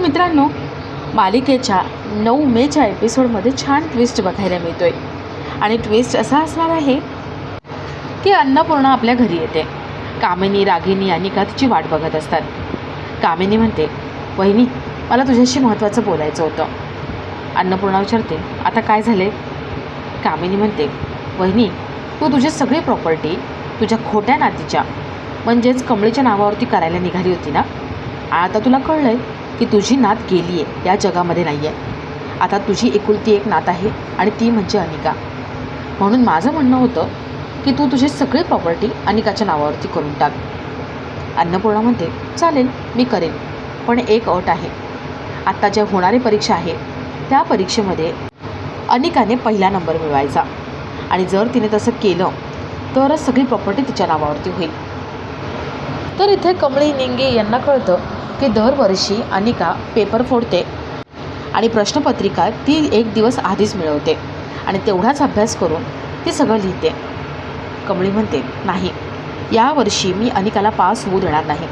मित्रांनो, मालिकेच्या 9 मेच्या एपिसोडमध्ये छान ट्विस्ट बघायला मिळतोय. आणि ट्विस्ट असा असणार आहे की अन्नपूर्णा आपल्या घरी येते. कामिनी, रागिनी आणि का तिची वाट बघत असतात. कामिनी म्हणते, वहिनी, मला तुझ्याशी महत्त्वाचं बोलायचं होतं. अन्नपूर्णा विचारते, आता काय झाले? कामिनी म्हणते, वहिनी, तू तुझी सगळी प्रॉपर्टी तुझ्या खोट्या नातीच्या म्हणजेच कमळीच्या नावावरती करायला निघाली होती ना. आता तुला कळलं आहे की तुझी नात गेली आहे, या जगामध्ये नाही आहे. आता तुझी एकुलती एक नात आहे आणि ती म्हणजे अनिका. म्हणून माझं म्हणणं होतं की तू तुझी सगळी प्रॉपर्टी अनिकाच्या नावावरती करून टाक. अन्नपूर्णा म्हणते, चालेल, मी करेन, पण एक अट आहे. आत्ता ज्या होणारी परीक्षा आहे त्या परीक्षेमध्ये अनिकाने पहिला नंबर मिळवायचा आणि जर तिने तसं केलं तरच सगळी प्रॉपर्टी तिच्या नावावरती होईल. तर इथे कमळी, निंगे यांना कळतं की दरवर्षी अनिका पेपर फोडते आणि प्रश्नपत्रिका ती एक दिवस आधीच मिळवते आणि तेवढाच अभ्यास करून ती सगळं लिहिते. कमळी म्हणते, नाही, यावर्षी मी अनिकाला पास होऊ देणार नाही.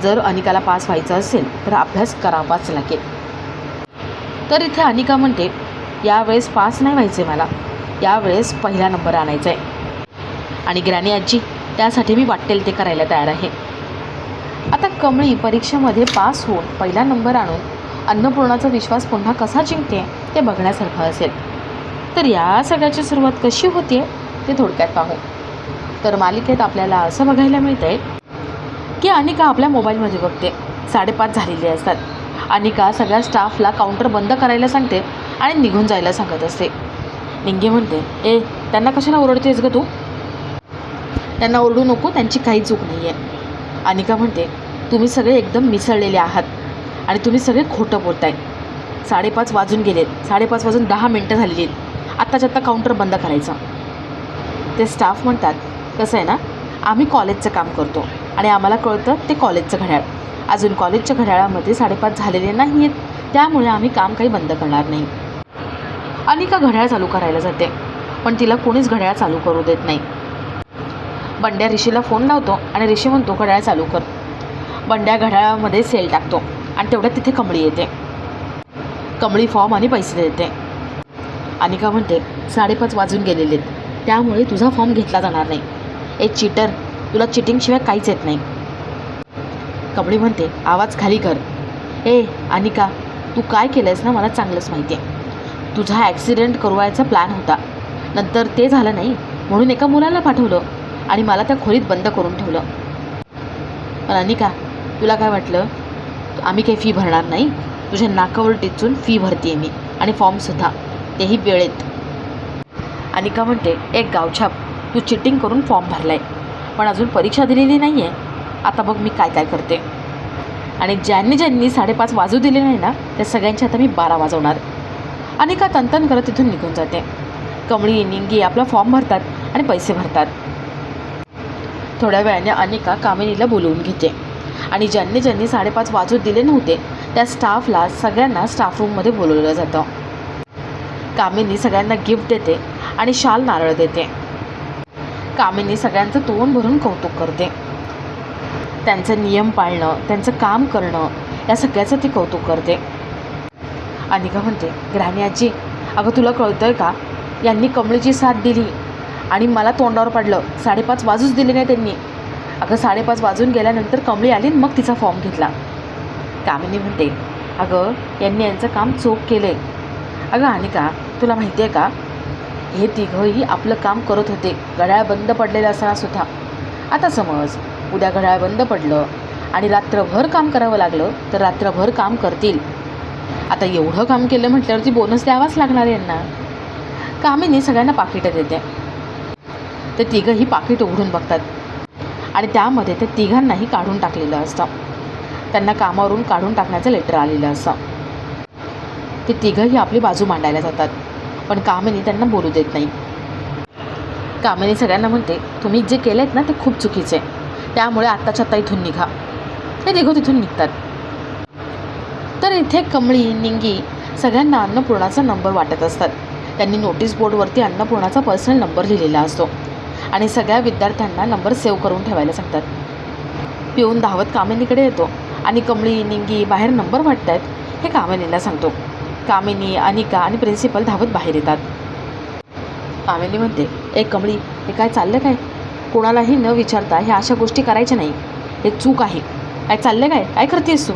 जर अनिकाला पास व्हायचं असेल तर अभ्यास करावाच लागेल. तर इथे अनिका म्हणते, यावेळेस पास नाही व्हायचे मला, यावेळेस पहिला नंबर आणायचा आहे आणि ग्रॅनी आजी, त्यासाठी मी वाटेल ते करायला तयार आहे. आता कमळी परीक्षेमध्ये पास होऊन पहिला नंबर आणून अन्नपूर्णाचा विश्वास पुन्हा कसा जिंकते ते बघण्यासारखं असेल. तर या सगळ्याची सुरुवात कशी होते ते थोडक्यात पाहू. तर मालिकेत आपल्याला असं बघायला मिळतं आहे की अनिका आपल्या मोबाईलमध्ये बघते. 5:30 झालेले असतात. अनिका सगळ्या स्टाफला काउंटर बंद करायला सांगते आणि निघून जायला सांगत असते. निंगे म्हणते, ए, त्यांना कशाला ओरडतेस गं तू? त्यांना ओरडू नको, त्यांची काही चूक नाही आहे. अनिका म्हणते, तुम्ही सगळे एकदम मिसळलेले आहात आणि तुम्ही सगळे खोटं बोलताय. 5:30 वाजून गेलेत, 5:30 वाजून 10 मिनटं झालेली आहेत. आत्ताच्या आत्ता काउंटर बंद करायचं. ते स्टाफ म्हणतात, कसं आहे ना, आम्ही कॉलेजचं काम करतो आणि आम्हाला कळतं ते कॉलेजचं घड्याळ. अजून कॉलेजच्या घड्याळामध्ये 5:30 झालेले नाही आहेत, त्यामुळे आम्ही काम काही बंद करणार नाही. अनिका घड्याळ चालू करायला जाते, पण तिला कोणीच घड्याळ चालू करू देत नाही. बंड्या ऋषीला फोन लावतो आणि ऋषी म्हणतो, घड्याळ चालू कर. बंड्या घड्याळामध्ये सेल टाकतो आणि तेवढ्यात तिथे कमळी येते. कमळी फॉर्म आणि पैसे देते. अनिका म्हणते, 5:30 वाजून गेलेले आहेत, त्यामुळे तुझा फॉर्म घेतला जाणार नाही. ए चीटर, तुला चिटिंगशिवाय काहीच येत नाही. कमळी म्हणते, आवाज खाली कर. ए अनिका, तू काय केलं आहेस ना मला चांगलंच माहिती आहे. तुझा ॲक्सिडेंट करवायचा प्लॅन होता, नंतर ते झालं नाही म्हणून एका मुलाला पाठवलं आणि मला त्या खोलीत बंद करून ठेवलं. पण अनिका, तुला काय वाटलं आम्ही काही फी भरणार नाही? तुझ्या नाकावर टिचून फी भरते मी आणि फॉर्मसुद्धा, तेही वेळेत. अनिका म्हणते, एक गावछाप, तू चिटिंग करून फॉर्म भरला आहे पण अजून परीक्षा दिलेली नाही आहे. आता बघ मी काय काय करते. आणि ज्यांनी 5:30 वाजू दिले नाही ना त्या सगळ्यांची आता मी 12 वाजवणार. अनिका तनतन करत तिथून निघून जाते. कमळी, निंगी आपला फॉर्म भरतात आणि पैसे भरतात. थोड्या वेळाने अनिका कामिनीला बोलवून घेते आणि ज्यांनी 5:30 वाजू दिले नव्हते त्या स्टाफला सगळ्यांना स्टाफ रूममध्ये बोलवलं जातं. कामिनी सगळ्यांना गिफ्ट देते आणि शाल, नारळ देते. कामिनी सगळ्यांचं तोंड भरून कौतुक करते. त्यांचं नियम पाळणं, त्यांचं काम करणं, या सगळ्याचं ती कौतुक करते. अनिका म्हणते, ग्रॅनी आजी, अगं तुला कळतं आहे का, यांनी कमळीची साथ दिली आणि मला तोंडावर पडलं. 5:30 वाजूच दिले नाही त्यांनी. अगं 5:30 वाजून गेल्यानंतर कमळी आली मग तिचा फॉर्म घेतला. कामिनी म्हणते, अगं यांनी यांचं काम चोख केलं आहे. अगं अनिका, तुला माहिती आहे का, हे तिघंही आपलं काम करत होते घड्याळ बंद पडलेलं असतानासुद्धा. आता समज उद्या घड्याळ बंद पडलं आणि रात्रभर काम करावं लागलं तर रात्रभर काम करतील. आता एवढं काम केलं म्हटल्यावरती बोनस द्यावाच लागणार आहे यांना. कामिनी सगळ्यांना पाकिटं देते. ते तिघंही पाकिट उघडून बघतात आणि त्यामध्ये ते तिघांनाही काढून टाकलेलं असतं. त्यांना कामावरून काढून टाकण्याचं लेटर आलेलं असतं. ते तिघंही आपली बाजू मांडायला जातात पण कामिनी त्यांना बोलू देत नाही. कामिनी सगळ्यांना म्हणते, तुम्ही जे केलं आहेत ना ते खूप चुकीचं आहे, त्यामुळे आत्ताच्या आत्ता इथून निघा. ते तिघं तिथून निघतात. तर इथे कमळी, निंगी सगळ्यांना अन्नपूर्णाचा नंबर वाटत असतात. त्यांनी नोटीस बोर्डवरती अन्नपूर्णाचा पर्सनल नंबर लिहिलेला असतो आणि सगळ्या विद्यार्थ्यांना नंबर सेव्ह करून ठेवायला सांगतात. पिऊन धावत कामिनीकडे येतो आणि कमळी निंगी बाहेर नंबर वाटत आहेत हे कामिनीला सांगतो. कामिनी, अनिका आणि प्रिन्सिपल धावत बाहेर येतात. कामिनी म्हणते, कमळी, हे काय चाललं काय? कोणालाही न विचारता ह्या अशा गोष्टी करायच्या नाही. हे चूक आहे. काय चाललं काय? काय करतेस तू?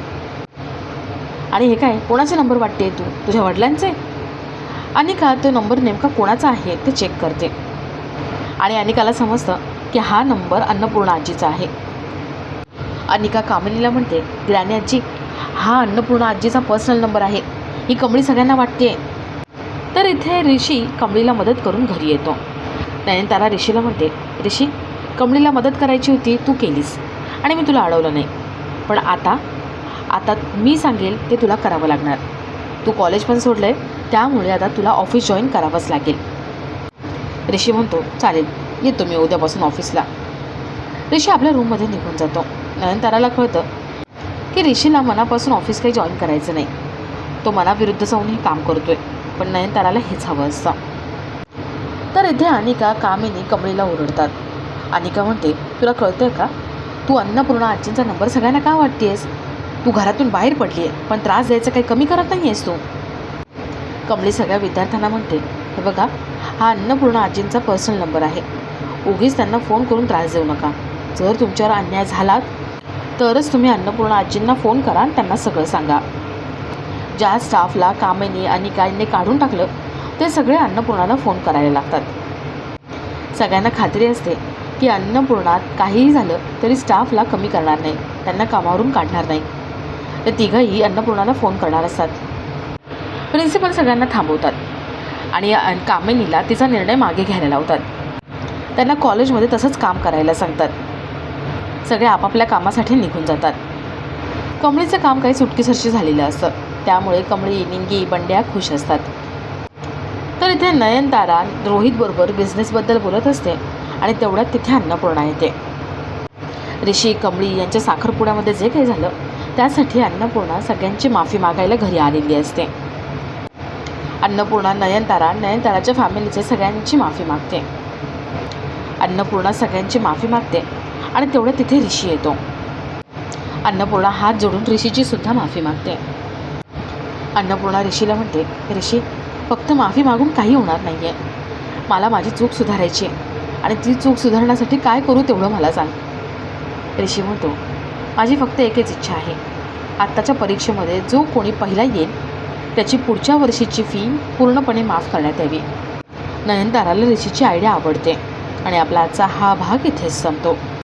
आणि हे काय कोणाचे नंबर वाटते तू? तुझ्या वडिलांचे? अनिका तो नंबर नेमका कोणाचा आहे ते चेक करते आणि अनिकाला समजतं की हा नंबर अन्नपूर्णा आजीचा आहे. अनिका कामिनीला म्हणते, ग्रॅनी आजी, हा अन्नपूर्णा आजीचा पर्सनल नंबर आहे. ही कमळी सगळ्यांना वाटते. तर इथे ऋषी कमळीला मदत करून घरी येतो. नयनतारा ऋषीला म्हणते, ऋषी, कमळीला मदत करायची होती, तू केलीस आणि मी तुला अडवलं नाही. पण आता मी सांगेल ते तुला करावं लागणार. तू कॉलेज पण सोडलं आहे, त्यामुळे आता तुला ऑफिस जॉईन करावंच लागेल. ऋषी म्हणतो, चालेल, येतो मी उद्यापासून ऑफिसला. ऋषी आपल्या रूममध्ये निघून जातो. नयनताराला कळतं की ऋषीला मनापासून ऑफिस काही जॉईन करायचं नाही. तो मनाविरुद्ध जाऊन हे काम करतो आहे, पण नयनताराला हेच हवं असतं. तर इथे अनिका, कामिनी कमळीला ओरडतात. अनिका म्हणते, तुला कळतं का, तू अन्नपूर्णा आजींचा नंबर सगळ्यांना का वाटतेस? तू घरातून बाहेर पडली आहे, पण त्रास द्यायचं काही कमी करत नाही आहेस तू. कमळी सगळ्या विद्यार्थ्यांना म्हणते, हे बघा, हा अन्नपूर्णा आजींचा पर्सनल नंबर आहे. उगीच त्यांना फोन करून त्रास देऊ नका. जर तुमच्यावर अन्याय झाला तरच तुम्ही अन्नपूर्णा आजींना फोन करा आणि त्यांना सगळं सांगा. ज्या स्टाफला कामिनी, अनिका यांनी काढून टाकलं ते सगळे अन्नपूर्णाला फोन करायला लागतात. सगळ्यांना खात्री असते की अन्नपूर्णात काहीही झालं तरी स्टाफला कमी करणार नाही, त्यांना कामावरून काढणार नाही. ते तिघंही अन्नपूर्णाला फोन करणार असतात. प्रिन्सिपल सगळ्यांना थांबवतात आणि कामिनीला तिचा निर्णय मागे घ्यायला लावतात. त्यांना कॉलेजमध्ये तसंच काम करायला सांगतात. सगळे आपापल्या कामासाठी निघून जातात. कमळीचं काम काही सुटकेसरशी झालेलं असतं, त्यामुळे कमळी, निंगी, बंड्या खुश असतात. तर इथे नयनतारा रोहितबरोबर बिझनेसबद्दल बोलत असते आणि तेवढ्यात तिथे अन्नपूर्णा येते. ऋषी, कमळी यांच्या साखरपुड्यामध्ये जे काही झालं त्यासाठी अन्नपूर्णा सगळ्यांची माफी मागायला घरी आलेली असते. अन्नपूर्णा नयनताराच्या फॅमिलीचे सगळ्यांची माफी मागते. अन्नपूर्णा सगळ्यांची माफी मागते आणि तेवढं तिथे ऋषी येतो. अन्नपूर्णा हात जोडून ऋषीची सुद्धा माफी मागते. अन्नपूर्णा ऋषीला म्हणते, ऋषी, फक्त माफी मागून काही होणार नाही आहे. मला माझी चूक सुधारायची आहे आणि ती चूक सुधारण्यासाठी काय करू तेवढं मला सांग. ऋषी म्हणतो, माझी फक्त एकच इच्छा आहे, आत्ताच्या परीक्षेमध्ये जो कोणी पहिला येईल त्याची पुढच्या वर्षीची फी पूर्णपणे माफ करण्यात यावी. नयनताराला ऋषीची आयडिया आवडते आणि आपला आजचा हा भाग इथेच संपतो.